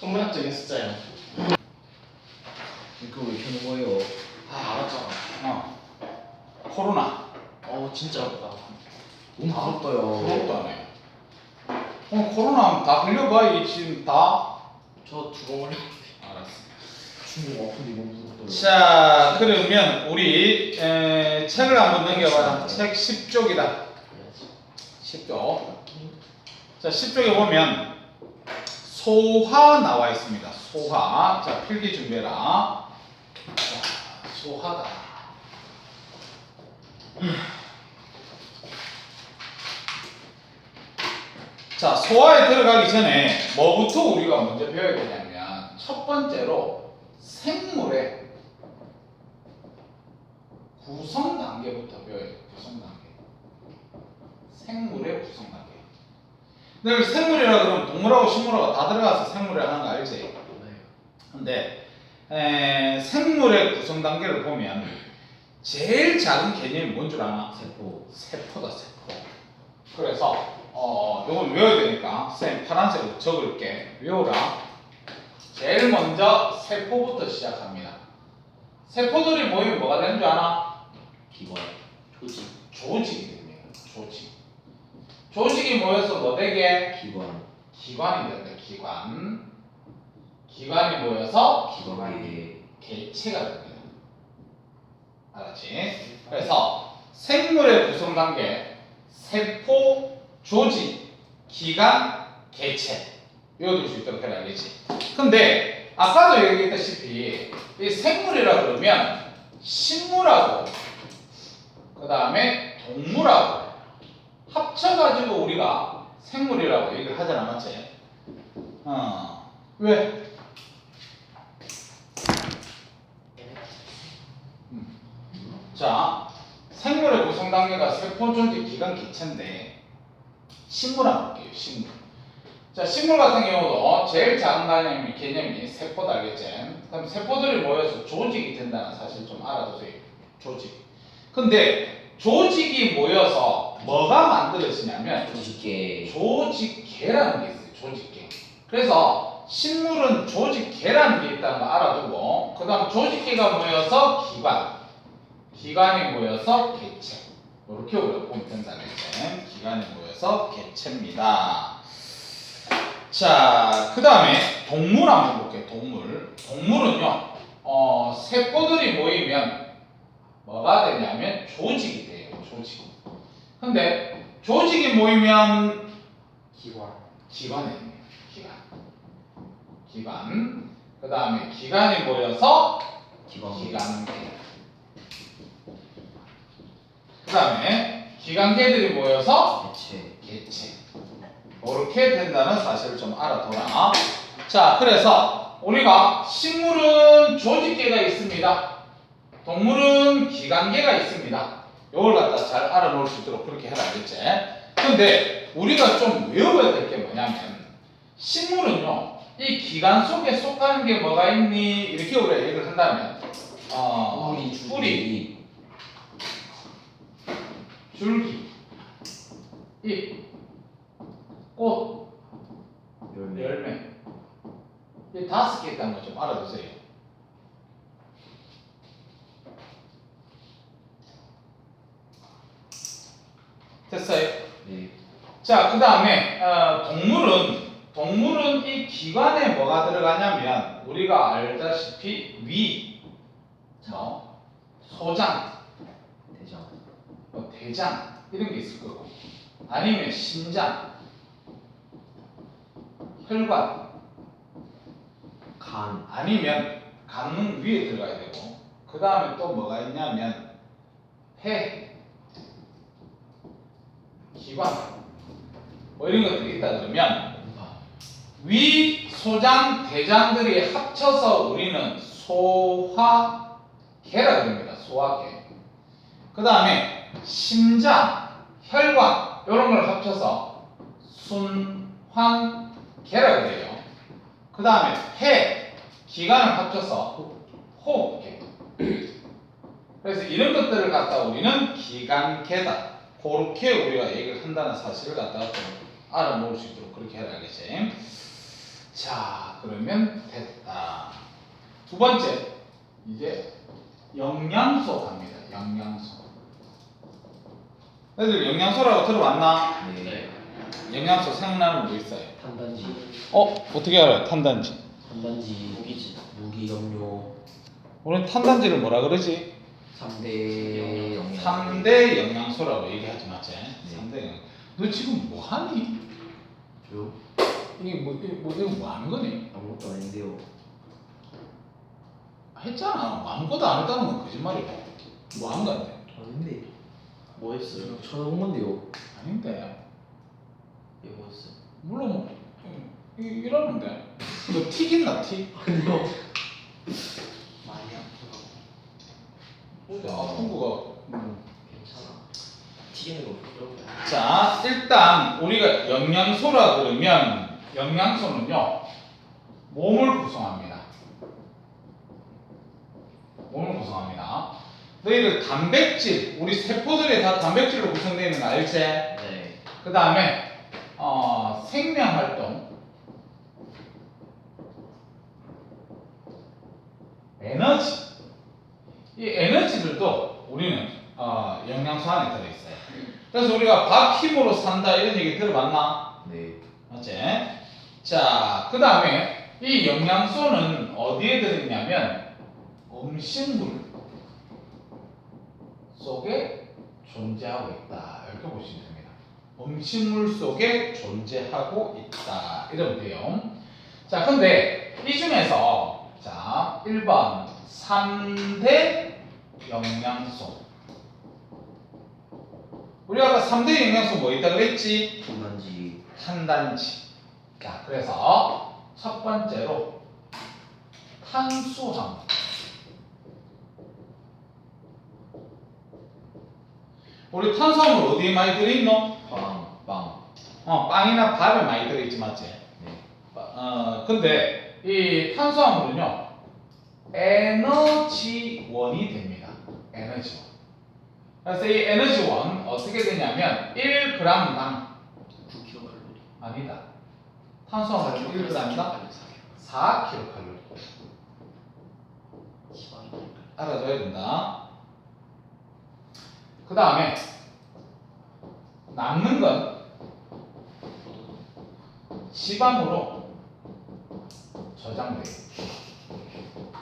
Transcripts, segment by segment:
천문학적인 숫자야. 이거 왜 켜는 거예요? 알았잖아. 코로나. 진짜 어렵다. 너무 부럽다요. 부럽도 안 해. 코로나 다 걸려봐. 이 지금 다. 저 두 번 걸려. 알았어. 중국 아픈데 너무 부럽다요. 자, 그러면 우리 책을 한번 넘겨봐라. 책 10쪽이다. 10쪽. 자, 10쪽에 보면 소화 나와 있습니다. 소화. 자, 필기 준비해라. 자, 소화다. 자, 소화에 들어가기 전에 뭐부터 우리가 먼저 배워야 되냐면 첫 번째로 생물의 구성 단계부터 배워야 돼요. 구성 단계. 생물의 구성 단계. 근데 생물이라 그러면 동물하고 식물하고 다 들어가서 생물이라 하는 거 알지? 근데 생물의 구성 단계를 보면 제일 작은 개념이 뭔 줄 아나? 세포. 세포다, 세포. 그래서 요건 외워야 되니까 쌤 파란색으로 적을게. 외워라. 제일 먼저 세포부터 시작합니다. 세포들이 모이면 뭐가 되는 줄 아나? 기관. 조직. 조직이 됩니다. 조직. 조직이 모여서 뭐 되게? 기관. 기관이 된다. 기관. 기관이 모여서 기관계. 개체가 됩니다. 알았지? 그래서 생물의 구성 단계 세포, 조직, 기관, 개체 외워둘 수 있도록 해라. 알겠지? 근데 아까도 얘기했다시피 이 생물이라 그러면 식물하고 그 다음에 동물하고 합쳐가지고 우리가 생물이라고 얘기를 하잖아. 맞지? 왜? 자, 생물의 구성 단계가 세포, 조직, 기관, 개체인데 식물 한번 볼게요. 식물. 자, 식물 같은 경우도 제일 작은 개념이 세포다. 알겠지? 그럼 세포들이 모여서 조직이 된다는 사실 좀 알아두세요. 조직. 근데 조직이 모여서 뭐가 만들어지냐면 조직계. 조직계라는 게 있어요. 조직계. 그래서 식물은 조직계라는 게 있다는 거 알아두고 그 다음 조직계가 모여서 기관, 기관이 모여서 개체. 이렇게 우리가 보면 된다는 거죠. 기관이 모여서 개체입니다. 자, 그 다음에 동물 한번 볼게요. 동물. 동물은요, 세포들이 모이면 뭐가 되냐면 조직이 돼요. 조직. 근데 조직이 모이면 기관. 기관이 됩니다. 기관. 기관. 그 다음에 기관이 모여서 기관계. 그 다음에 기관계들이 모여서 개체. 이렇게 된다는 사실을 좀 알아둬라. 자, 그래서 우리가 식물은 조직계가 있습니다. 동물은 기관계가 있습니다. 이걸 갖다 잘 알아놓을 수 있도록 그렇게 해라. 알겠지? 근데 우리가 좀 외워야 될 게 뭐냐면 식물은요, 이 기관 속에 속하는 게 뭐가 있니? 이렇게 우리가 얘기를 한다면 뿌리, 줄기, 잎, 꽃, 열매. 이 5개 있다는 거 좀 알아두세요. 됐어요? 네. 자, 그 다음에 동물은 이 기관에 뭐가 들어가냐면 우리가 알다시피 위, 소장, 대장. 대장 이런 게 있을 거고, 아니면 심장, 혈관, 간. 아니면 간은 위에 들어가야 되고, 그 다음에 또 뭐가 있냐면 폐, 기관 뭐 이런 것들이 있다 그러면 위, 소장, 대장들이 합쳐서 우리는 소화계라 그럽니다. 소화계. 그 다음에 심장, 혈관 이런 걸 합쳐서 순환계라 그래요. 그 다음에 폐, 기관을 합쳐서 호흡계. 그래서 이런 것들을 갖다 우리는 기관계다. 그렇게 우리가 얘기를 한다는 사실을 갖다가 좀 알아놓을 수 있도록 그렇게 해야 알겠지. 자, 그러면 됐다. 두 번째, 이제 영양소 갑니다. 영양소. 애들 영양소라고 들어봤나? 네. 영양소 생각나는 거 있어요? 탄단지. 어떻게 알아요? 탄단지. 탄단지. 무기 염료. 우리는 탄단지를 뭐라 그러지? 3대 영양. 3대 영양소라고 얘기하지 맞지? 네. 3대 영양. 너 지금 뭐 하니? 저요? 이게 이거 뭐 하는 거니? 아무것도 아닌데요. 했잖아. 아무것도 안 했다는 건 거짓말이고. 뭐 한 건데? 아닌데. 뭐 했어요? 쳐다본 건데요. 아닌데. 이거 뭐 했어요? 물론 뭐 이러는데. 너 튀긴다 튀? 아니요. 많이 아프고 어디 아픈 거가. 괜찮아. 튀기는 거 부끄러워. 자, 일단 우리가 영양소라 그러면 영양소는요 몸을 구성합니다. 몸을 구성합니다. 너희들 단백질, 우리 세포들이 다 단백질로 구성되어 있는 거 알지? 네. 그 다음에 생명활동, 에너지. 이 에너지들도 우리는 영양소 안에 들어있어요. 그래서 우리가 밥 힘으로 산다 이런 얘기 들어봤나? 네. 맞지? 자, 그 다음에 이 영양소는 어디에 들어있냐면 음식물 속에 존재하고 있다. 이렇게 보시면 됩니다. 음식물 속에 존재하고 있다. 이러면 돼요. 자, 근데 이 중에서 자, 1번 3대 영양소. 우리가 아까 3대 영양소 뭐 있다 그랬지? 탄단지. 탄단지. 자, 그래서 첫 번째로 탄수화물. 우리 탄수화물 어디에 많이 들어있노? 빵. 빵이나 밥에 많이 들어있지 맞지? 네. 근데 이 탄수화물은요 에너지원이 됩니다. 에너지원. 그래서 이 에너지원 어떻게 되냐면 1g당 9kcal. 아니다. 탄수화물은 1g당 4kcal. 알아줘야 된다. 그 다음에 남는 건 지방으로 저장돼요.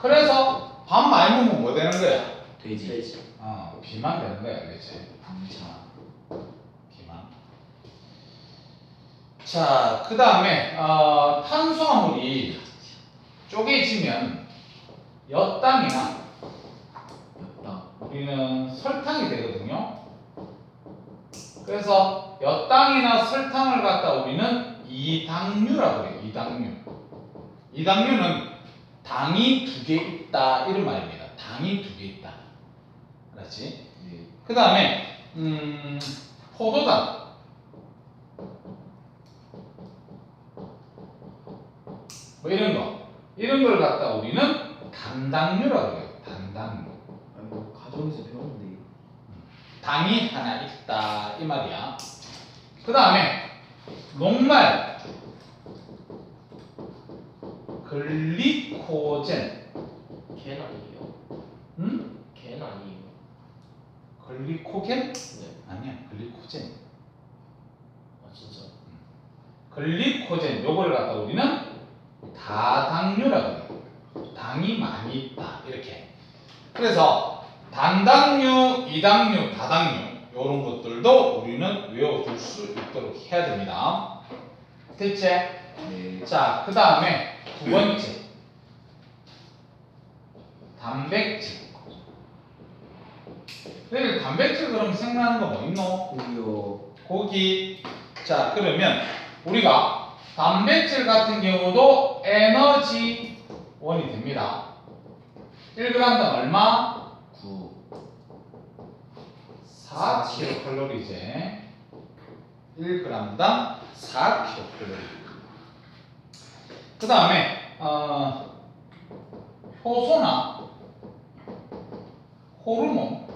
그래서 밥 많이 먹으면 뭐 되는 거야? 돼지. 비만 되는 거야, 그렇지? 자. 비만. 자, 그 다음에 탄수화물이 쪼개지면 엿당이나 엿당. 우리는 설탕이 되거든요. 그래서 엿당이나 설탕을 갖다 우리는 이당류라고 그래요. 이당류. 이당류는 당이 2개 있다 이런 말입니다. 당이 2개 있다. 그렇지? 네. 그 다음에 포도당. 뭐 이런 걸 갖다 우리는 단당류라고 해요. 단당류. 아이고 가정에서 배웠는데. 당이 하나 있다 이 말이야. 그 다음에 녹말 글리코젠. 겐 아니에요? 응? 겐 아니에요? 글리코겐? 네. 아니야, 글리코젠. 아 진짜. 글리코젠 요거를 갖다 우리는 다당류라고 해요. 당이 많이 있다 이렇게. 그래서 단당류, 이당류, 다당류 이런 것들도 우리는 외워둘 수 있도록 해야 됩니다. 됐지? 네. 자, 그 다음에 두 번째 단백질. 너희들 단백질 그럼 생각나는 거 뭐 있노? 고기요. 고기. 자, 그러면 우리가 단백질 같은 경우도 에너지원이 됩니다. 1g당 얼마? 9. 4kcal이지. 1g당 4kcal. 그 다음에 효소나 호르몬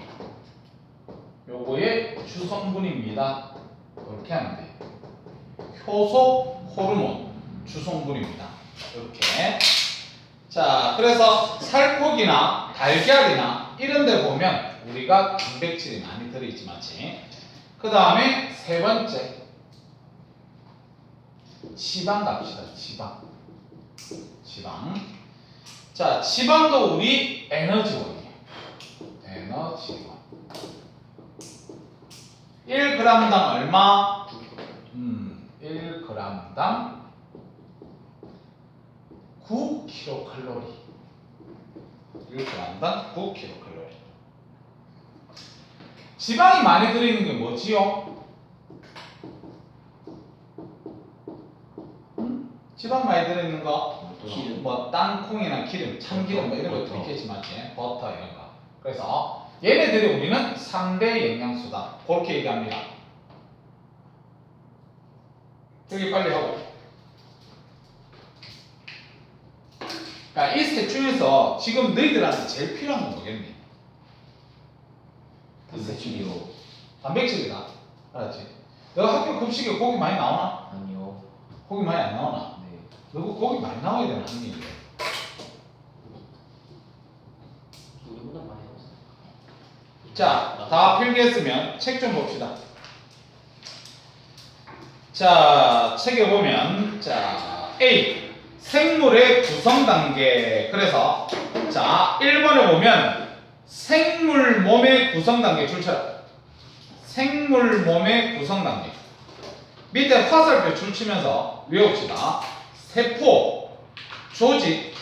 요거의 주성분입니다. 이렇게 하면 돼요. 효소, 호르몬, 주성분입니다. 이렇게. 자, 그래서 살코기나 달걀이나 이런 데 보면 우리가 단백질이 많이 들어있지 맞지? 그 다음에 세 번째 지방 갑시다. 지방. 자, 지방도 우리 에너지원이에요. 에너지원. 1g당 얼마? 1g당 9kcal. 1g당 9kcal. 지방이 많이 들어있는 게 뭐지요? 지방 많이 들어있는 거? 기름. 뭐 땅콩이나 기름, 참기름 뭐 이런 것도 있겠지 맞지? 버터 이런 거. 그래서 얘네들이 우리는 3대 영양소다. 그렇게 얘기합니다. 여기 빨리 하고. 야, 이 셋 중에서 지금 너희들한테 제일 필요한 건 뭐겠니? 단백질이요. 단백질이다. 알았지? 너 학교 급식에 고기 많이 나오나? 아니요. 고기 많이 안 나오나? 네. 너 고기 많이 나와야 되는 학년인데. 우리보다 많이 나왔어요. 자, 다 필기했으면 책 좀 봅시다. 자, 책에 보면 자, A 생물의 구성 단계. 그래서 자, 1번에 보면 생물 몸의 구성 단계 줄쳐라. 생물 몸의 구성 단계. 밑에 화살표 줄치면서 외웁시다. 세포, 조직,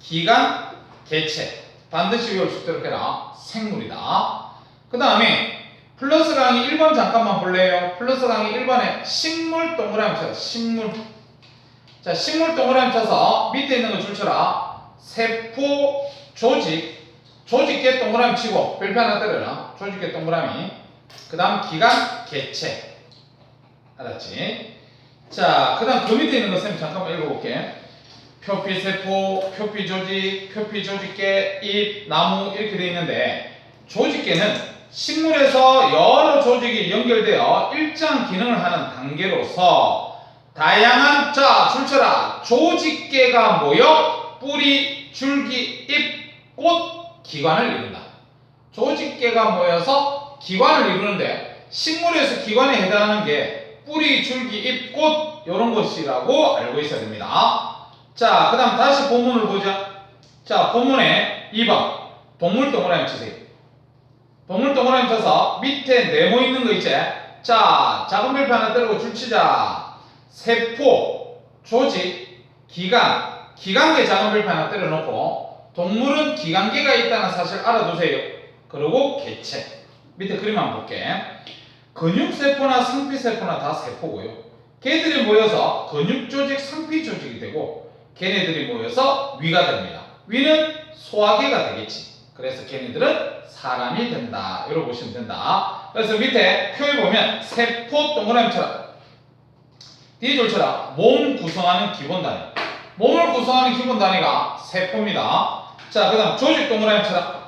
기관, 개체. 반드시 외울 수 있도록 해라. 생물이다. 그 다음에 플러스 강의 1번 잠깐만 볼래요? 플러스 강의 1번에 식물 동그라미 쳐라. 식물. 자, 식물 동그라미 쳐서 밑에 있는 거 줄쳐라. 세포, 조직, 조직계 동그라미 치고 별표 하나 때려라. 조직계 동그라미. 그 다음 기관, 개체. 알았지? 자, 그 다음 그 밑에 있는 거 쌤 잠깐만 읽어볼게. 표피세포, 표피조직, 표피조직계, 잎, 나무 이렇게 되어 있는데 조직계는 식물에서 여러 조직이 연결되어 일정 기능을 하는 단계로서 다양한 자 줄쳐라 조직계가 모여 뿌리, 줄기, 잎, 꽃, 기관을 이룬다. 조직계가 모여서 기관을 이루는데 식물에서 기관에 해당하는 게 뿌리, 줄기, 잎, 꽃 이런 것이라고 알고 있어야 됩니다. 자, 그 다음 다시 본문을 보자. 자, 본문에 2번 동물 동그라미 치세요. 동물 동그라미 쳐서 밑에 네모 있는 거 있지? 자, 작은 별표 하나 때리고 줄치자. 세포, 조직, 기관, 기관계 작은 별표 하나 때려놓고 동물은 기관계가 있다는 사실 알아두세요. 그리고 개체. 밑에 그림 한번 볼게. 근육세포나 상피세포나 다 세포고요. 걔들이 모여서 근육조직, 상피조직이 되고 걔네들이 모여서 위가 됩니다. 위는 소화계가 되겠지. 그래서 걔네들은 사람이 된다. 이렇게 보시면 된다. 그래서 밑에 표에 보면 세포 동그라미 쳐라. 뒤에 줄쳐라. 몸 구성하는 기본 단위. 몸을 구성하는 기본 단위가 세포입니다. 자, 그 다음 조직 동그라미 쳐라.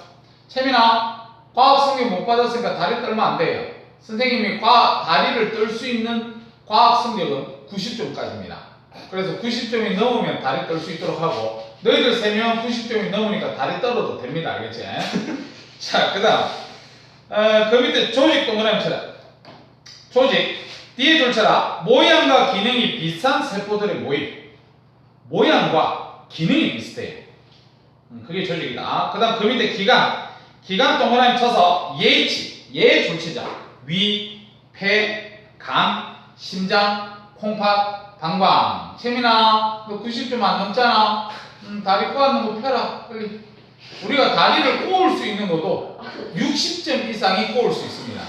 채민아, 과학 성적 못 받았으니까 다리 떨면 안 돼요. 선생님이 다리를 떨 수 있는 과학 성적은 90점까지입니다. 그래서 90점이 넘으면 다리 떨 수 있도록 하고 너희들 3명 90점이 넘으니까 다리 떨어도 됩니다. 알겠지? 자, 그 다음 그 밑에 조직 동그라미 쳐라. 조직 뒤에 줄쳐라. 모양과 기능이 비슷한 세포들의 모임. 모양과 기능이 비슷해요. 그게 조직이다. 그 다음 그 밑에 기관 동그라미 쳐서 얘 줄치자. 위, 폐, 간, 심장, 콩팥, 방광. 채민아, 너 90점 안 넘잖아. 다리 꼬았는 거 펴라. 빨리. 우리가 다리를 꼬을 수 있는 것도 60점 이상이 꼬을 수 있습니다.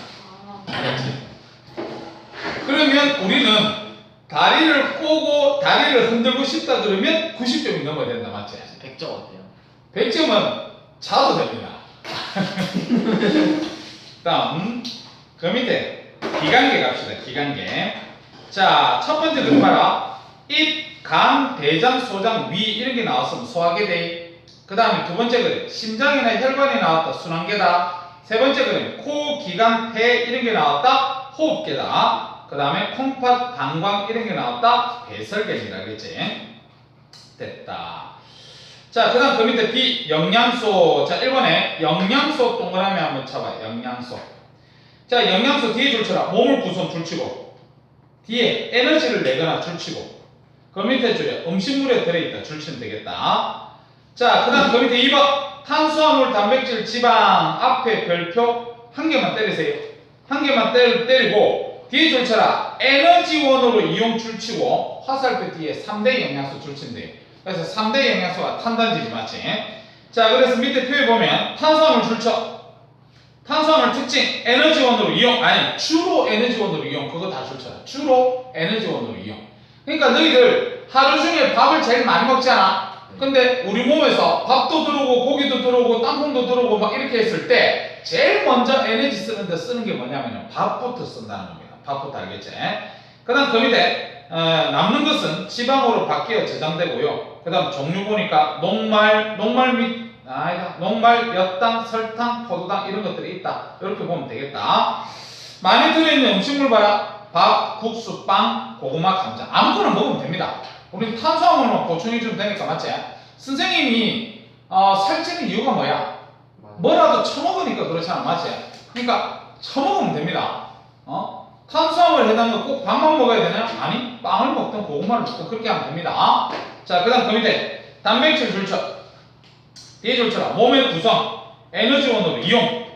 알았지? 그러면 우리는 다리를 꼬고 다리를 흔들고 싶다 그러면 90점이 넘어야 된다. 맞지? 100점 어때요? 100점은 자도 됩니다. 다음 그 밑에 기관계 갑시다. 기관계. 자, 첫 번째 거 봐라. 입, 간, 대장, 소장, 위 이런 게 나왔으면 소화계 돼. 그 다음에 두 번째 그림 심장이나 혈관이 나왔다. 순환계다. 세 번째 그림 코, 기관, 폐 이런 게 나왔다. 호흡계다. 그 다음에 콩팥, 방광 이런 게 나왔다. 배설계입니다. 그렇지? 됐다. 자, 그 다음 그 밑에 B, 영양소. 자, 1번에 영양소 동그라미 한번 쳐봐요. 영양소. 자, 영양소 뒤에 줄쳐라. 몸을 구성 줄치고, 뒤에 에너지를 내거나 줄치고, 그 밑에 줄에 음식물에 들어있다. 줄치면 되겠다. 자, 그 다음 그 밑에 2번. 탄수화물, 단백질, 지방 앞에 별표 한 개만 때리세요. 한 개만 때리고, 뒤에 줄쳐라. 에너지원으로 이용 줄치고, 화살표 뒤에 3대 영양소 줄치면 돼요. 그래서 3대 영양소가 탄단지지 맞지? 자, 그래서 밑에 표에 보면 탄수화물 줄쳐. 탄수화물 특징 에너지원으로 이용. 아니, 주로 에너지원으로 이용. 그거 다 줄쳐라. 주로 에너지원으로 이용. 그러니까 너희들 하루 중에 밥을 제일 많이 먹잖아. 근데 우리 몸에서 밥도 들어오고 고기도 들어오고 땅콩도 들어오고 막 이렇게 했을 때 제일 먼저 에너지 쓰는데 쓰는 게 뭐냐면 밥부터 쓴다는 겁니다. 밥부터 알겠지? 그 다음 그 밑에 남는 것은 지방으로 바뀌어 저장되고요. 그 다음 종류 보니까 녹말, 엿당, 설탕, 포도당 이런 것들이 있다. 이렇게 보면 되겠다. 많이 들어있는 음식물 봐라. 밥, 국수, 빵, 고구마, 감자 아무거나 먹으면 됩니다. 우리 탄수화물만 보충해주면 되니까 맞지? 선생님이 살찌는 이유가 뭐야? 뭐라도 처먹으니까 그렇잖아 맞지? 그러니까 처먹으면 됩니다. 탄수화물 해당은 꼭 밥만 먹어야 되냐? 아니 빵을 먹든 고구마를 먹든 그렇게 하면 됩니다. 자, 그 다음 그 밑에 단백질 줄쳐. 뒤에 줄쳐라. 몸의 구성 에너지원으로 이용.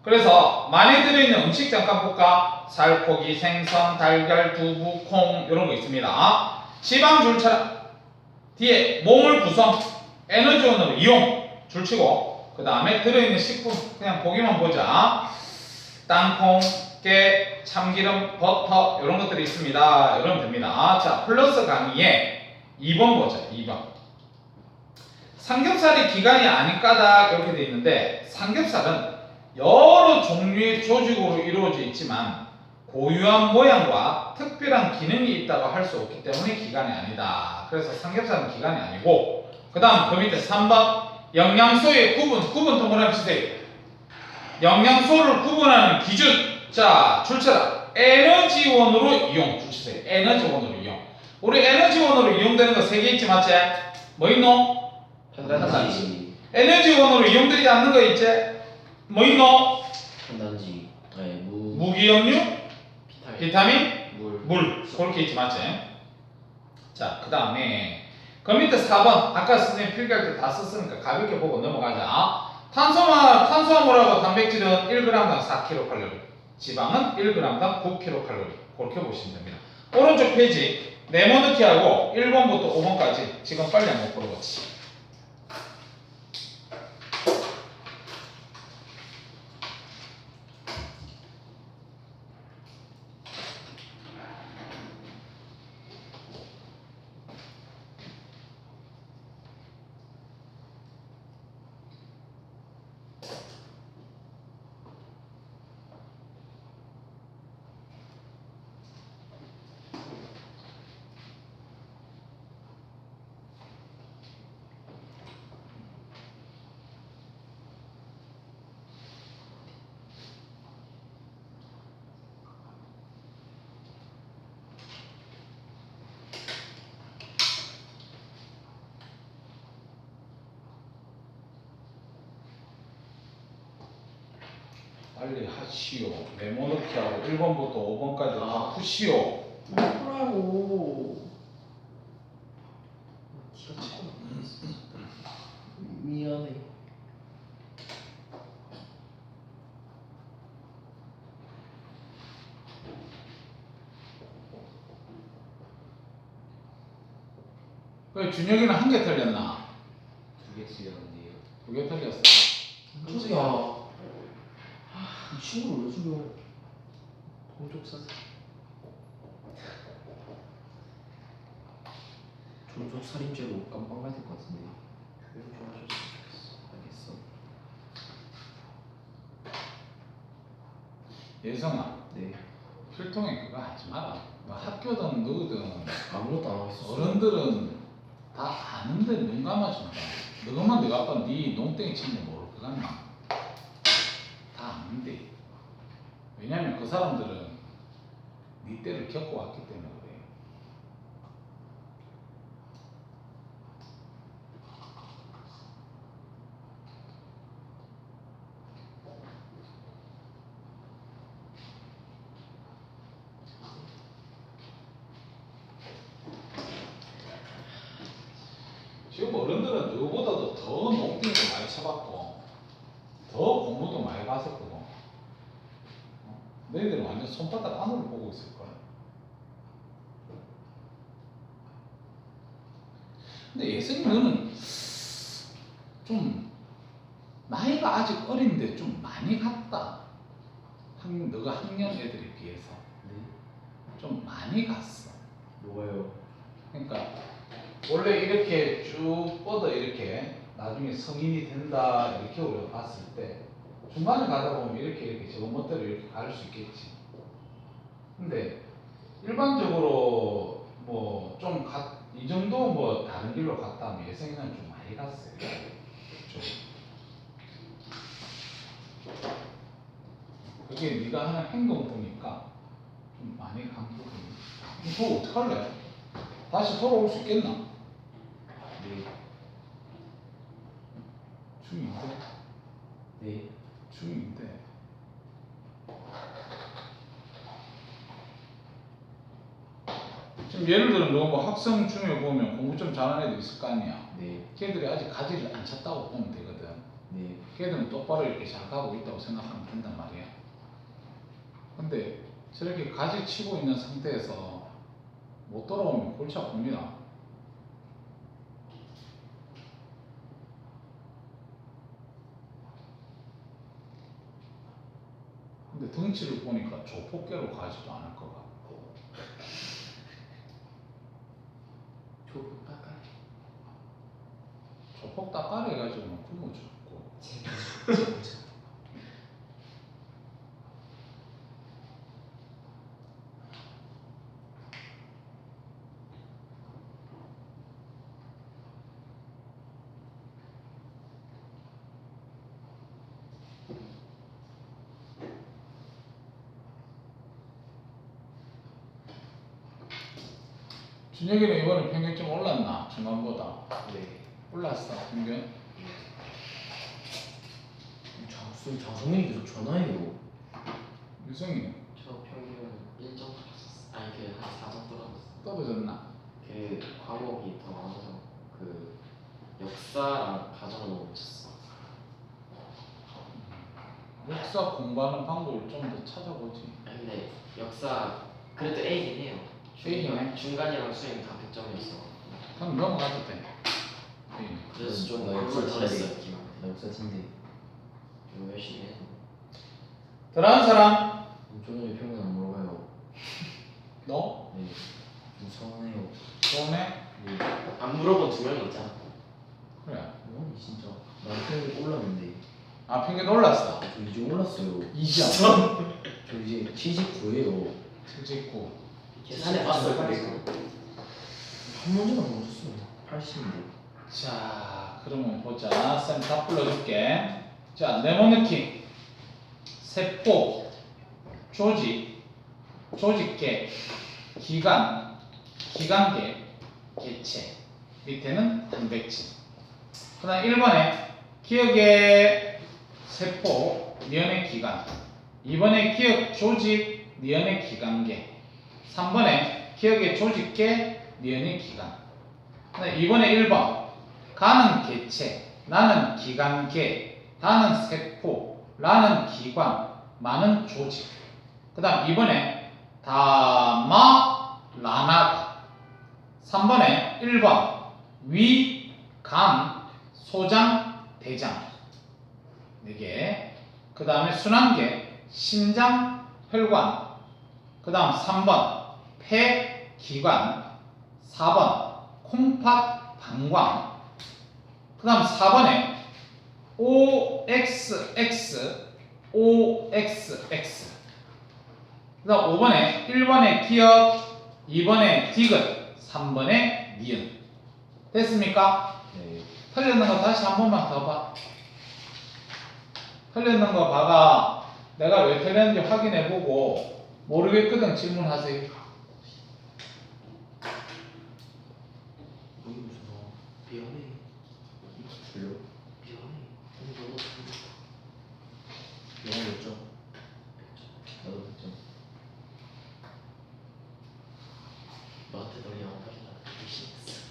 그래서 많이 들어있는 음식 잠깐 볼까? 살코기, 생선, 달걀, 두부, 콩 이런 거 있습니다. 지방 줄쳐라. 뒤에 몸을 구성 에너지원으로 이용 줄치고, 그 다음에 들어있는 식품 그냥 보기만 보자. 땅콩, 깨, 참기름, 버터 이런 것들이 있습니다. 이러면 됩니다. 자, 플러스 강의에 2번 보자. 2번. 삼겹살이 기간이 아닌 까닭 이렇게 돼 있는데, 삼겹살은 여러 종류의 조직으로 이루어져 있지만 고유한 모양과 특별한 기능이 있다고 할 수 없기 때문에 기간이 아니다. 그래서 삼겹살은 기간이 아니고, 그 다음 그 밑에 3번 영양소의 구분 동그라미 치세요. 영양소를 구분하는 기준. 자, 줄쳐라. 에너지원으로 이용 줄치세요. 에너지원으로 이용. 우리 에너지원으로 이용되는 거 3개 있지 맞지? 뭐 있노? 탄단지. 에너지원으로 이용되지 않는 거 있지? 뭐 있노? 탄단지. 네, 무기염류, 비타민, 물. 그렇게 있지 맞지? 자, 그 다음에 그 밑에 4번 아까 선생님 필기할 때 다 썼으니까 가볍게 보고 넘어가자. 탄수화물하고 단백질은 1g당 4kcal, 지방은 1g당 9kcal. 그렇게 보시면 됩니다. 오른쪽 페이지 네모넣기하고 1번부터 5번까지 지금 빨리 한번 풀어보지. 빨리 하시오. 네모넣기하고 1번부터 5번까지 다 푸시오. 뭐라고? 티가 차고. 미안해. 왜 준혁이는 한 개 틀렸나? 2개 틀렸는데요. 2개 틀렸어. 깜짝이야. 이 친구를 왜 죽여? 동족사. 종족살인죄로 깜빵 가야 될 것 같은데. 교육 좀 하셨으면 좋겠어. 알겠어. 예성아, 네. 필통에 그거 하지 마라. 뭐 학교든 누구든 아무것도 안 하고 있었어. 어른들은 다 아는데 눈 감아준다. 너만 네가 아빠 네 농땡이 친거 모를 것 같나? 다 아는데. 왜냐면 그 사람들은 네 때를 겪어왔기 때문에 그래. 지금 어른들은 너보다도 더 농땡이도 많이 쳐봤고 더 공부도 많이 봤을 거고 너희들은 완전 손바닥 안으로 보고 있을 거야. 근데 예승이 너는 좀 나이가 아직 어린데 좀 많이 갔다. 너가 학년 애들에 비해서 네. 좀 많이 갔어. 뭐가요? 그러니까 원래 이렇게 쭉 뻗어 이렇게 나중에 성인이 된다 이렇게 우리가 봤을 때 중간에 가다 보면 이렇게 저거 멋대로 이렇게 갈 수 있겠지. 근데 일반적으로 뭐 좀 이 정도 뭐 다른 길로 갔다 하면 예성이는 좀 많이 갔어요. 좀. 그게 네가 하는 행동 보니까 좀 많이 간 부분이. 그거 어떡할래? 다시 돌아올 수 있겠나? 네. 중2인데? 네. 중2인데 지금 예를 들어 너 뭐 학생 중에 보면 공부 좀 잘하는 애들 있을 거 아니야. 네. 걔들이 아직 가지를 안 찼다고 보면 되거든. 네. 걔들은 똑바로 이렇게 잘 가고 있다고 생각하면 된단 말이야. 근데 저렇게 가지 치고 있는 상태에서 못 돌아오면 골치 아픕니다. 근데 덩치를 보니까 조폭계로 가지도 않을 것 같고 조금 깎아. 조폭 따까리 해가지고는 굶어 죽고 진짜. 준혁이는 이번에 평균 좀 올랐나? 중간보다 네. 올랐어 평균? 장성민이 계속 전화해요. 유성이는 저 평균 1점 떨어졌어. 아니 한 4점 떨어졌어. 떨어졌나? 그 과목이 더 많아서 그 역사랑 가정을 너무 못 쳤어. 역사 공부하는 방법을 좀 더 찾아보지. 아니 근데 역사 그래도 A긴 해요. A긴 해? 중간이랑 수행 다 100점이었어. 그럼 넘어가도 돼. 네. 그래서 좀 나 공부를 역사 덜 친데. 했어요. 기만. 나 역사 친데. 좀 열심히 해서. 들어간 사람? 좀 전에 평균 안 물어봐요. 너? 네. 좀 서운해요. 서운해? 네. 안 물어본 2명이 있잖아. 그래. 아니 진짜. 나 평균 올랐는데. 아 평균 올랐어. 저 이제 올랐어요. 2점. 저 이제 79예요. 79. 계산해 봤어요. 그래서. 한 문제만 못 쳤어요. 80인데. 자 그러면 보자. 쌤 다 불러줄게. 자 네모느낌, 세포, 조직, 조직계, 기관, 기관계, 개체. 밑에는 단백질. 그 다음 1번에 기억의 세포, 니은의 기관. 2번에 기억 조직, 니은의 기관계. 3번에 기억의 조직계, 니은의 기관. 그 다음 2번에 1번. 가는 개체, 나는 기관계, 다는 세포, 라는 기관, 마는 조직. 그 다음 2번에 다마, 라나가. 3번에 1번 위, 간, 소장, 대장 4개. 그 다음에 순환계, 심장, 혈관. 그 다음 3번 폐, 기관. 4번 콩팥, 방광. 그 다음 4번에 OXX, OXX. 그 다음 5번에 1번에 기억, 2번에 디귿, 3번에 니은. 됐습니까? 네. 틀렸는 거 다시 한 번만 더 봐. 틀렸는 거 봐가 내가 왜 틀렸는지 확인해보고 모르겠거든 질문하세요. 거기 무슨 미안해. 졸려? 미안해. 오늘 너무 잘했어. 영어 몇 점? 나도 몇 점? 너한테 널 영어까지 나 열심히 했어.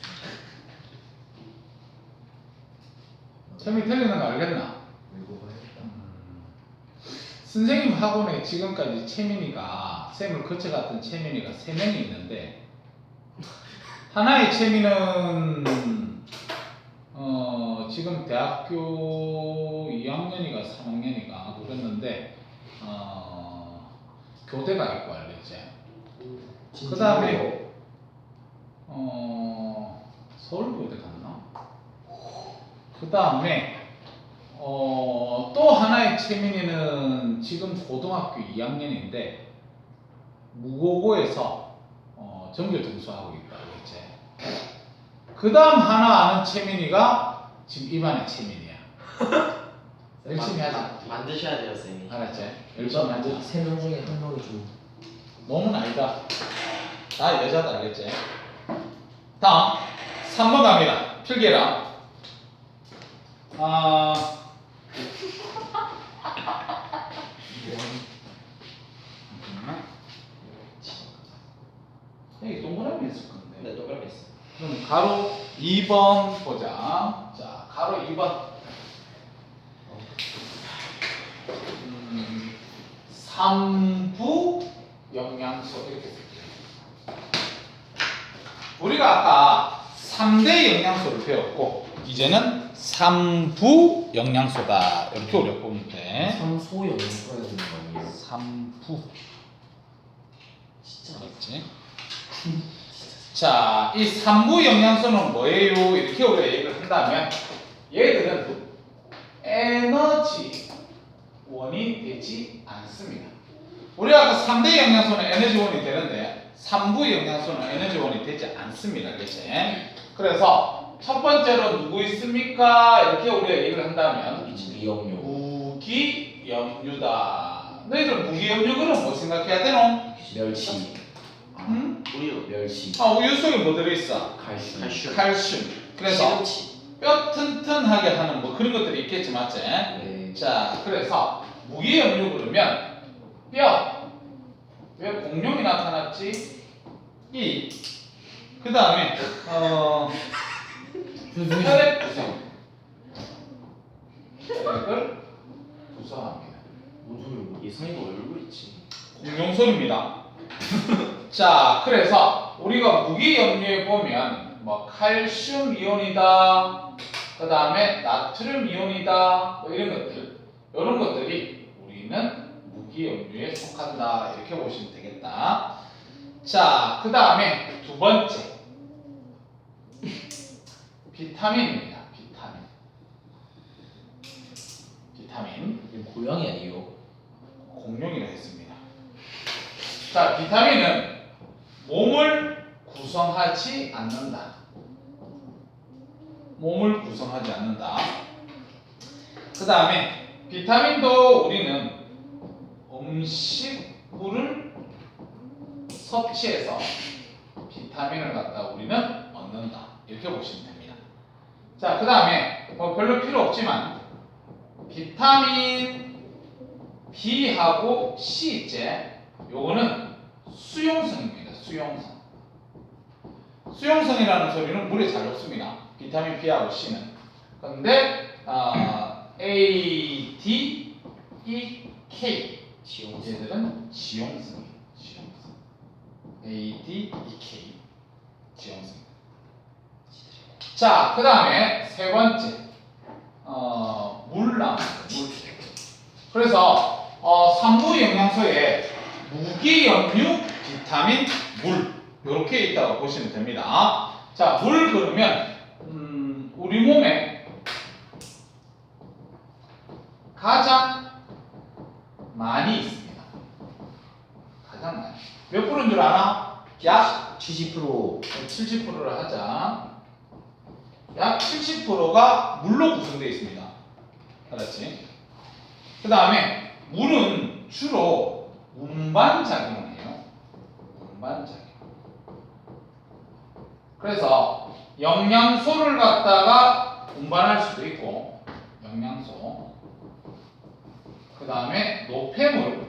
쌤이 틀리는 거 알겠나? 읽어봐야겠다. 선생님 학원에 지금까지 채민이가 쌤을 거쳐갔던 채민이가 3명이 있는데 하나의 채민은 지금 대학교 2학년이가 3학년이가 그랬는데 교대가 있고 알겠지? 그 다음에 서울교대 갔나? 그 다음에 또 하나의 채민이는 지금 고등학교 2학년인데 무고고에서 전교 등수하고 있다 그랬지. 그 다음 하나 아는 채민이가 지금 이반의 채민이야. 열심히 하자. 만드셔야 돼요 쌤이. 알았지? 열심히 하자. 3명 중에 1명이 좀 몸은 아니다. 다 여자다 알겠지? 다음 3번 갑니다. 필기해라. 여기 동그라미 있을 건데. 네, 동그라미 있어. 그럼 가로 2번 보자. 자, 가로 2번. 3부 영양소 이렇게 쓸게요. 우리가 아까 3대 영양소를 배웠고 이제는 3부 영양소다 이렇게 우리가 보면 돼. 삼소 영양 써야 되는 거 아니에요? 3부 진짜. 알았지? 자, 이 3부 영양소는 뭐예요? 이렇게 우리가 얘기를 한다면 얘들은 에너지원이 되지 않습니다. 우리가 아까 3대 영양소는 에너지원이 되는데 3부 영양소는 에너지원이 되지 않습니다. 알겠지? 그래서 첫 번째로 누구 있습니까? 이렇게 우리가 얘기를 한다면 미역류. 무기염류다. 너희들 무기염류 그럼 뭐 생각해야 되노? 멸치. 응? 우유. 멸치. 우유 속에 뭐 들어있어? 칼슘. 칼슘. 그래서 시금치. 뼈 튼튼하게 하는 뭐 그런 것들이 있겠지, 맞지? 네. 자, 그래서 무기염류 그러면 뼈. 왜 공룡이 나타났지? 이. 그 다음에 혈액 구성. 혈액을 구성합니다. 무슨 이상이가 왜 울고 있지? 공룡소입니다. 자, 그래서 우리가 무기염류에 보면 뭐 칼슘 이온이다, 그 다음에 나트륨 이온이다, 뭐 이런 것들, 이런 것들이 우리는 무기염류에 속한다 이렇게 보시면 되겠다. 자, 그 다음에 두 번째 비타민입니다. 비타민. 이게 고양이 아니에요? 공룡이라 했습니다. 자, 비타민은 몸을 구성하지 않는다. 몸을 구성하지 않는다. 그 다음에 비타민도 우리는 음식물을 섭취해서 비타민을 갖다 우리는 얻는다. 이렇게 보시면 됩니다. 자, 그 다음에 별로 필요 없지만 비타민 B하고 C째 요거는 수용성입니다. 수용성이라는 소리는 물에 잘 녹습니다. 비타민 B하고 C는. 그런데 A, D, E, K 지용성. 얘들은 지용성이에요. A, D, E, K 지용성. 자, 그 다음에 세 번째 물 나옵니다. 그래서 3부 영양소에 무기염류, 비타민, 물 이렇게 있다고 보시면 됩니다. 자, 물 그러면 우리 몸에 가장 많이 있습니다. 가장 많이. 몇 프로인 줄 아나? 약 70%. 70%를 하자. 약 70%가 물로 구성되어 있습니다. 알았지? 그 다음에 물은 주로 운반작용을 해요. 운반작용. 그래서 영양소를 갖다가 운반할 수도 있고, 영양소. 그 다음에 노폐물.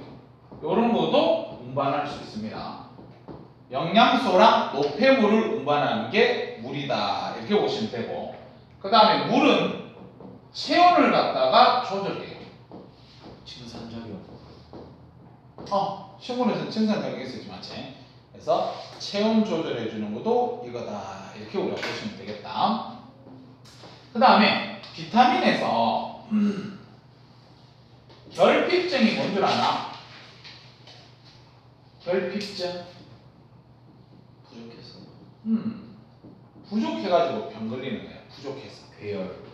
이런 것도 운반할 수 있습니다. 영양소랑 노폐물을 운반하는 게 물이다. 이렇게 보시면 되고, 그 다음에 물은 체온을 갖다가 조절해요. 증산작용. 식물에서는 증산작용이 있었지 맞지? 그래서 체온 조절해 주는 것도 이거다 이렇게 우리가 보시면 되겠다. 그 다음에 비타민에서 결핍증이 뭔 줄 아나? 결핍증. 부족해서. 부족해가지고 병 걸리는 거야. 부족해서. 괴열.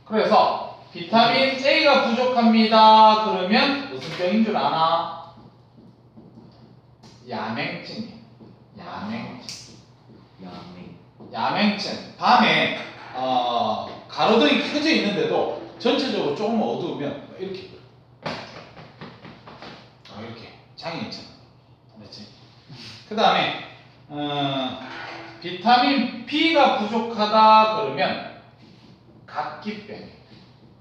그래서 비타민 A가 부족합니다. 그러면 무슨 병인 줄 아나? 야맹증이에요. 야맹증. 야맹. 야맹증. 밤에 가로등이 켜져 있는데도 전체적으로 조금 어두우면 이렇게 이렇게 장애인처럼. 그렇지? 그 다음에 비타민 B가 부족하다 그러면 각기병.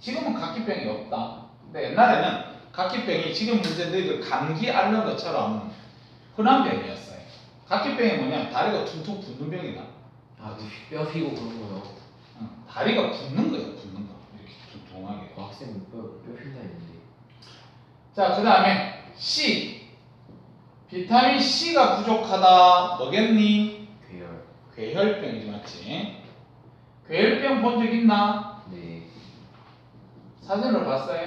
지금은 각기병이 없다. 근데 옛날에는 각기병이 지금 문제 너희들 감기 앓는 것처럼 흔한 병이었어요. 각기병이 뭐냐면 다리가 퉁퉁 붓는 병이다. 뼈 휘고 그런 거요. 다리가 붓는 거예요. 붓는 거. 이렇게 퉁퉁하게. 학생 뼈 휜다 했는데. 자, 그 다음에 C. 비타민 C가 부족하다. 뭐겠니? 괴열. 괴혈병이지 맞지? 괴혈병 본 적 있나? 네. 사진을 봤어요?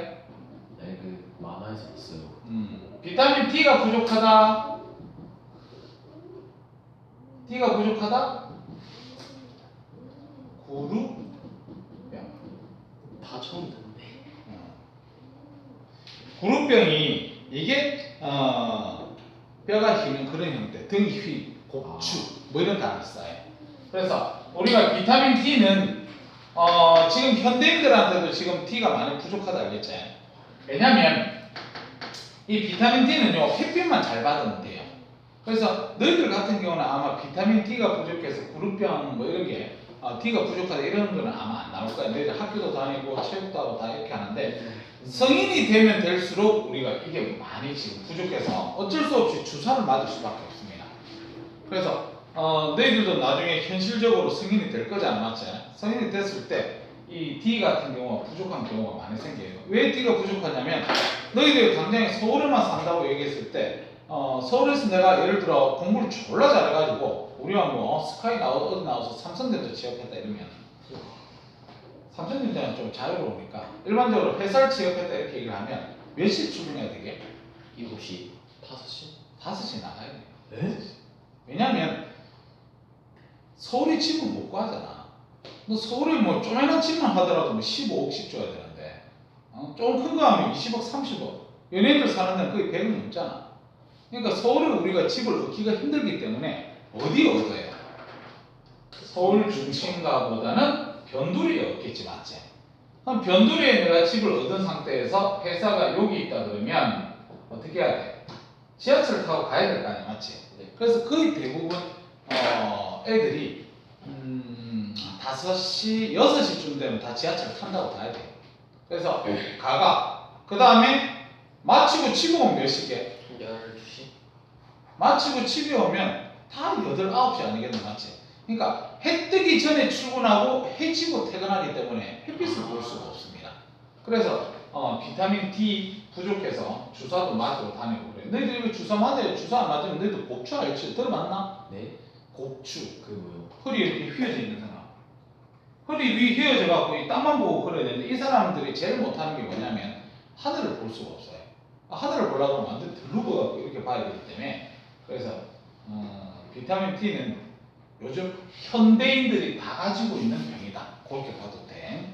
네, 그 만화에서 봤어요. 비타민 D가 부족하다. D가 부족하다? 구루병. 다 처음 듣는데. 구루병이 이게 뼈가 휘는 그런 형태, 등이 휘, 곡추 뭐 이런 단어 있어요. 그래서 우리가 비타민 D는 지금 현대인들한테도 지금 D가 많이 부족하다 알겠지? 왜냐면 이 비타민 D는요 햇빛만 잘 받으면 돼요. 그래서 너희들 같은 경우는 아마 비타민 D가 부족해서 구루병 뭐 이런 게 D가 부족하다 이런 거는 아마 안 나올 거야. 너희들 학교도 다니고 체육도 하고 다 이렇게 하는데 성인이 되면 될수록 우리가 이게 많이 지금 부족해서 어쩔 수 없이 주사를 맞을 수밖에 없습니다. 그래서 너희들도 나중에 현실적으로 성인이 될 거잖아, 맞지? 성인이 됐을 때 이 D 같은 경우가 부족한 경우가 많이 생겨요. 왜 D가 부족하냐면 너희들이 당장에 서울에만 산다고 얘기했을 때 서울에서 내가 예를 들어 공부를 졸라 잘해가지고 우리가 뭐 스카이 어디 나와서 삼성전자 취업했다 이러면 삼성전자는 좀 자유로우니까 일반적으로 회사를 취업했다 이렇게 얘기를 하면 몇 시에 출근해야 되게? 7시, 5시? 5시 나가야 돼요. 네? 왜냐면 서울이 집을 못 구하잖아. 너 서울에 뭐 조그만한 집만 하더라도 뭐 15억씩 줘야 되는데 좀 큰 거 하면 20억, 30억. 연예인들 사는 데는 거의 100은 넘잖아. 그러니까 서울에 우리가 집을 얻기가 힘들기 때문에 어디 얻어요? 서울 중심가보다는 변두리에 얻겠지 맞지? 그럼 변두리에 내가 집을 얻은 상태에서 회사가 여기 있다 그러면 어떻게 해야 돼? 지하철을 타고 가야 될 거 아니야 맞지? 네. 그래서 거의 대부분 애들이 5시, 6시쯤 되면 다 지하철 탄다고 가야 돼. 그래서 가가. 그 다음에 마치고 집에 오면 몇 시게? 12시? 마치고 집에 오면 다 8, 9시 아니겠나 맞지? 그러니까 해 뜨기 전에 출근하고 해 지고 퇴근하기 때문에 햇빛을 볼 수가 없습니다. 그래서 비타민 D 부족해서 주사도 맞으러 다니고 그래. 너희들 이거 주사 맞아요. 주사 안 맞으면 너희들 곡추 알지? 들어봤나? 네? 곡추. 그게 뭐예요? 허리 이렇게 휘어져 있는 사람. 허리 위 휘어져 갖고 이 땅만 보고 걸어야 되는데 이 사람들이 제일 못하는 게 뭐냐면 하늘을 볼 수가 없어요. 하늘을 보려고 하면 완전 들르고 갖고 이렇게 봐야 되기 때문에 그래서 비타민 D는 요즘 현대인들이 다 가지고 있는 병이다. 그렇게 봐도 돼.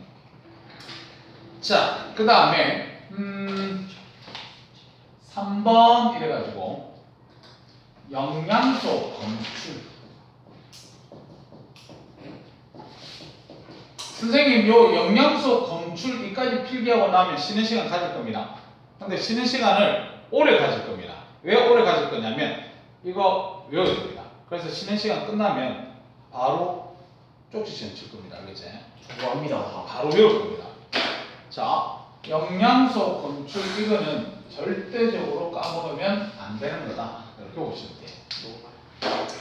자, 그 다음에 3번 이래가지고 영양소 검출. 선생님 요 영양소 검출기까지 필기하고 나면 쉬는 시간 가질 겁니다. 근데 쉬는 시간을 오래 가질 겁니다. 왜 오래 가질 거냐면 이거 외워야 됩니다. 그래서 쉬는 시간 끝나면 바로 쪽지 시험 칠 겁니다. 알겠지? 좋아합니다. 바로 외울 겁니다. 자, 영양소 검출 이거는 절대적으로 까먹으면 안 되는 거다. 이렇게 보시면 돼요.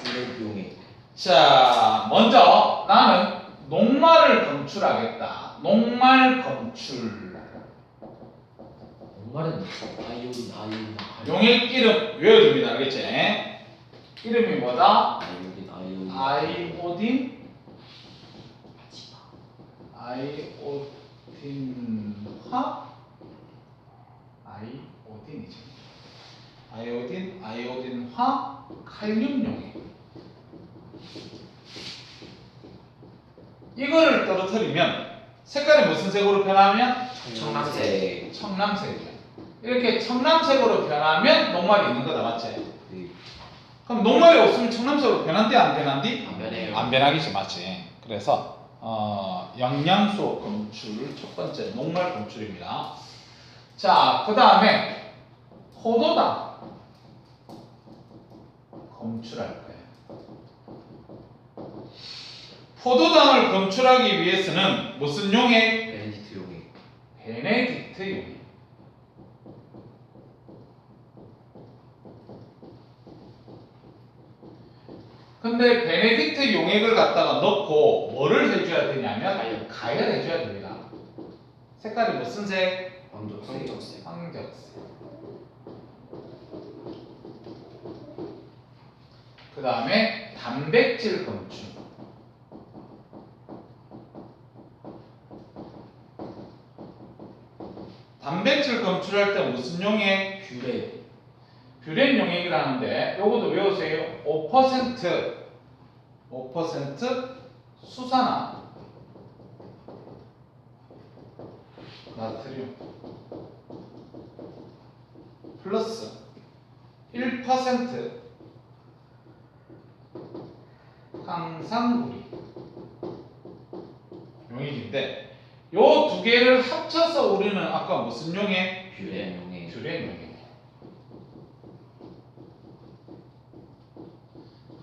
근데 비용이 자, 먼저 나는 녹말을 검출하겠다. 녹말 검출. 엄마는 아이오딘 용액 이름 외워둡니다. 알겠지? 이름이 뭐다? 아이오딘 아이오딘 아이오딘화 아이오딘이죠. 아이오딘화 칼륨 용액. 이거를 떨어뜨리면 색깔이 무슨 색으로 변하면 청남색. 청남색이야. 이렇게 청남색으로 변하면 녹말이 있는 거다, 맞지? 네. 그럼 녹말이 없으면 청남색으로 변한대 안 변한디? 안 변해요. 안 변하기지, 맞지? 그래서 영양소 검출 첫 번째 녹말 검출입니다. 자, 그 다음에 포도당 검출할 거예요. 포도당을 검출하기 위해서는 무슨 용액? 베네딕트 용액. 베네딕트 용액. 근데 베네딕트 용액을 갖다가 넣고 뭐를 해줘야 되냐면 가열해줘야 됩니다. 색깔이 무슨 색? 황적색. 황적색. 그 다음에 단백질 검출. 단백질 검출할 때 무슨 용액? 뷰레. 뷰렌 용액이라는데 요것도 외우세요. 5% 수산화 나트륨 플러스 1% 항산구리 용액인데 요 두 개를 합쳐서 우리는 아까 무슨 용액? 뷰레 용액. 뷰렌 용액.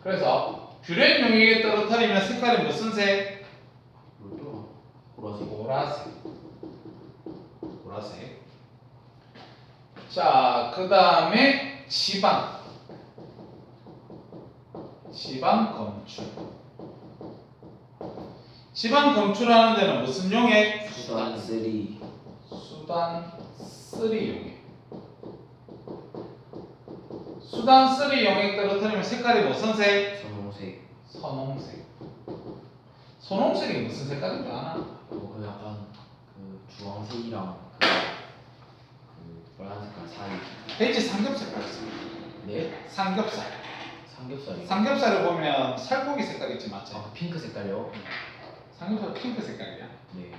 그래서 뷰렌 용액에 떨어뜨리면 색깔이 무슨 색? 뭘또 보라색. 보라색. 보라색. 자, 그 다음에 지방. 지방 검출. 지방 검출하는 데는 무슨 용액? 수단 쓰리. 수단 3 용액. 수단 3 용액 떨어뜨리면 색깔이 무슨 색? 선홍색. 선홍색. 선홍색이 무슨 색깔인 줄 아나? 그 약간 그 주황색이랑 그 빨간 색깔 사이. 돼지 삼겹살 같았어. 네? 삼겹살. 삼겹살이. 삼겹살을 보면 살코기 색깔 있지, 맞지? 아, 핑크 색깔이요? 삼겹살 핑크 색깔이야. 네.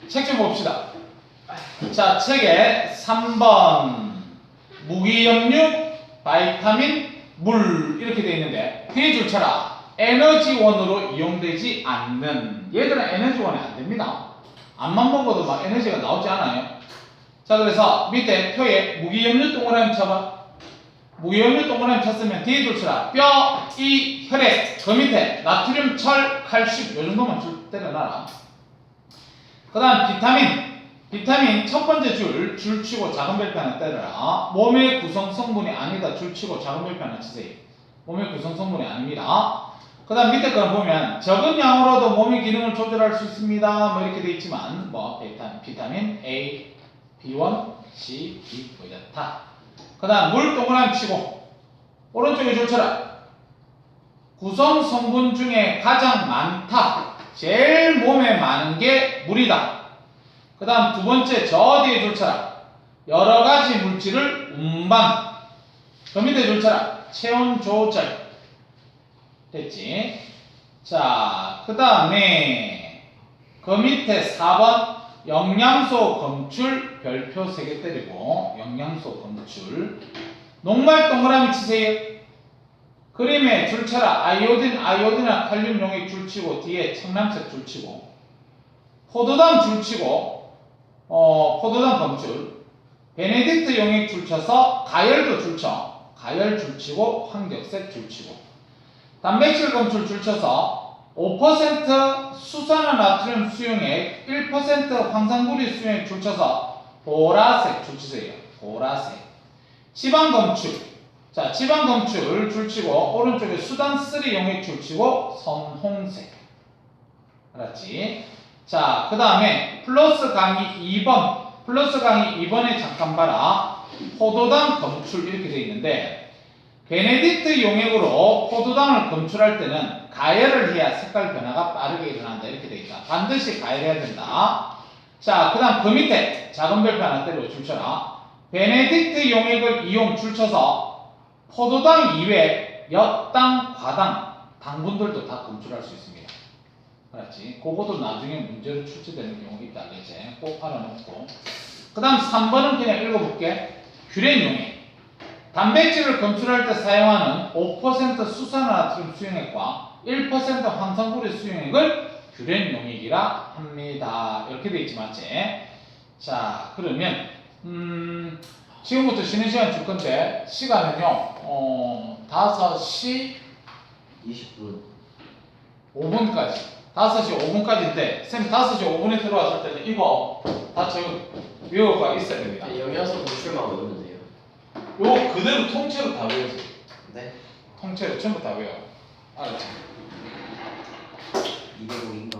책 좀 봅시다. 자, 책에 3번 무기염류, 바이타민, 물 이렇게 되어 있는데 뒤에 줄쳐라. 에너지원으로 이용되지 않는. 얘들은 에너지원이 안 됩니다. 암만 먹어도 막 에너지가 나오지 않아요. 자, 그래서 밑에 표에 무기염류 동그라미 쳐봐. 무기염류 동그라미 쳤으면 뒤에 줄쳐라. 뼈, 이, 혈액, 그 밑에 나트륨, 철, 칼슘 요 정도만 줄 때려놔라. 그 다음 비타민 첫 번째 줄 치고 작은 별표 하나 때려라. 몸의 구성 성분이 아니다. 줄 치고 작은 별표 하나 치세요. 몸의 구성 성분이 아닙니다. 그 다음 밑에 거 보면 적은 양으로도 몸의 기능을 조절할 수 있습니다. 뭐 이렇게 돼 있지만 뭐 비타민 A, B1, C, B 뭐 이렇다. 그 다음 물 동그라미 치고 오른쪽에 줄 쳐라. 구성 성분 중에 가장 많다. 제일 몸에 많은 게 물이다. 그 다음 두 번째 저 뒤에 줄 쳐라. 여러 가지 물질을 운반. 그 밑에 줄 쳐라. 체온 조절. 됐지? 자, 그 다음에 그 밑에 4번 영양소 검출 별표 3개 때리고 영양소 검출. 녹말 동그라미 치세요. 그림에 줄 쳐라. 아이오딘이나 칼륨 용액 줄 치고 뒤에 청남색 줄 치고 포도당 줄 치고 포도당 검출. 베네딕트 용액 줄 쳐서 가열도 줄 쳐. 가열 줄 치고 황적색 줄 치고. 단백질 검출 줄 쳐서 5% 수산화 나트륨 수용액, 1% 황산구리 수용액 줄 쳐서 보라색 줄 치세요. 보라색. 지방 검출. 자, 지방 검출 줄치고 오른쪽에 수단 3 용액 줄치고 선홍색. 알았지? 자, 그 다음에 플러스 강의 2번. 플러스 강의 2번에 잠깐 봐라. 포도당 검출 이렇게 되어 있는데 베네딕트 용액으로 포도당을 검출할 때는 가열을 해야 색깔 변화가 빠르게 일어난다 이렇게 되어 있다. 반드시 가열해야 된다. 자, 그 다음 그 밑에 작은 별표 하나 때려 줄쳐라. 베네딕트 용액을 이용 줄쳐서 포도당 이외 엿당, 과당, 당분들도 다 검출할 수 있습니다. 알았지? 그것도 나중에 문제로 출제되는 경우가 있다. 이제 꼭 알아놓고. 그 다음 3번은 그냥 읽어볼게. 규렌 용액. 단백질을 검출할 때 사용하는 5% 수산화나트륨 수용액과 1% 황산구리 수용액을 규렌 용액이라 합니다. 이렇게 돼 있지 맞지? 자, 그러면 지금부터 쉬는 시간 줄 건데 시간은요 5시 20분 5분까지 5시 5분까지인데 쌤 5시 5분에 들어왔을 때는 이거 다 적어 외워가 있어야 됩니다. 영양소 보출만 외우면 돼요. 요거 그대로 통째로 다 외우세요. 네. 통째로 전부 다 외워. 알았지? 205인가